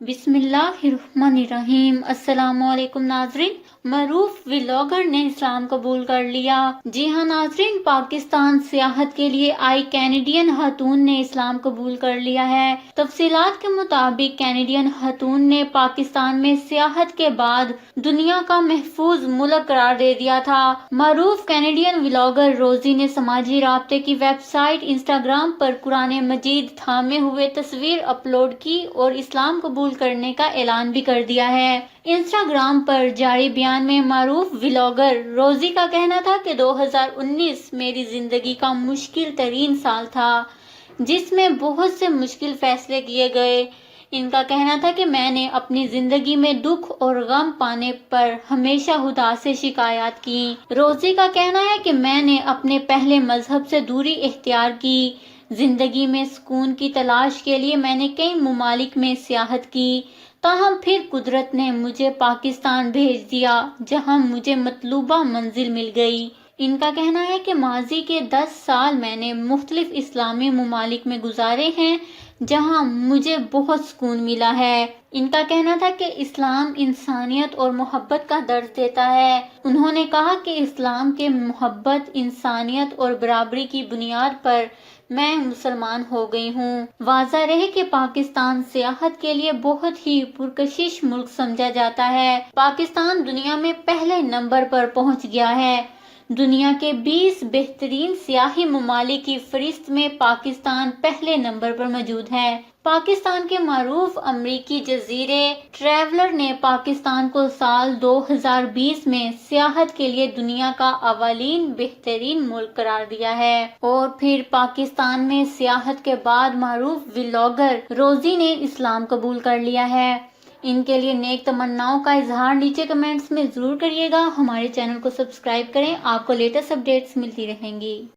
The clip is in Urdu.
بسم اللہ الرحمن الرحیم۔ السلام علیکم ناظرین، معروف ولاگر نے اسلام قبول کر لیا۔ جی ہاں ناظرین، پاکستان سیاحت کے لیے آئی کینیڈین خاتون نے اسلام قبول کر لیا ہے۔ تفصیلات کے مطابق کینیڈین خاتون نے پاکستان میں سیاحت کے بعد دنیا کا محفوظ ملک قرار دے دیا تھا۔ معروف کینیڈین ولاگر روزی نے سماجی رابطے کی ویب سائٹ انسٹاگرام پر قرآن مجید تھامے ہوئے تصویر اپلوڈ کی اور اسلام قبول کرنے کا اعلان بھی کر دیا ہے۔ انسٹاگرام پر جاری بیان میں معروف ولاگر روزی کا کہنا تھا کہ 2019 میری زندگی کا مشکل ترین سال تھا، جس میں بہت سے مشکل فیصلے کیے گئے۔ ان کا کہنا تھا کہ میں نے اپنی زندگی میں دکھ اور غم پانے پر ہمیشہ خدا سے شکایات کی۔ روزی کا کہنا ہے کہ میں نے اپنے پہلے مذہب سے دوری اختیار کی۔ زندگی میں سکون کی تلاش کے لیے میں نے کئی ممالک میں سیاحت کی، تاہم پھر قدرت نے مجھے پاکستان بھیج دیا، جہاں مجھے مطلوبہ منزل مل گئی۔ ان کا کہنا ہے کہ ماضی کے 10 سال میں نے مختلف اسلامی ممالک میں گزارے ہیں، جہاں مجھے بہت سکون ملا ہے۔ ان کا کہنا تھا کہ اسلام انسانیت اور محبت کا درس دیتا ہے۔ انہوں نے کہا کہ اسلام کے محبت، انسانیت اور برابری کی بنیاد پر میں مسلمان ہو گئی ہوں۔ واضح رہے کہ پاکستان سیاحت کے لیے بہت ہی پرکشش ملک سمجھا جاتا ہے۔ پاکستان دنیا میں پہلے نمبر پر پہنچ گیا ہے۔ دنیا کے 20 بہترین سیاحی ممالک کی فہرست میں پاکستان پہلے نمبر پر موجود ہے۔ پاکستان کے معروف امریکی جزیرے ٹریولر نے پاکستان کو سال 2020 میں سیاحت کے لیے دنیا کا اولین بہترین ملک قرار دیا ہے۔ اور پھر پاکستان میں سیاحت کے بعد معروف ولاگر روزی نے اسلام قبول کر لیا ہے۔ ان کے لیے نیک تمناؤں کا اظہار نیچے کمنٹس میں ضرور کریے گا۔ ہمارے چینل کو سبسکرائب کریں، آپ کو لیٹسٹ اپڈیٹس ملتی رہیں گی۔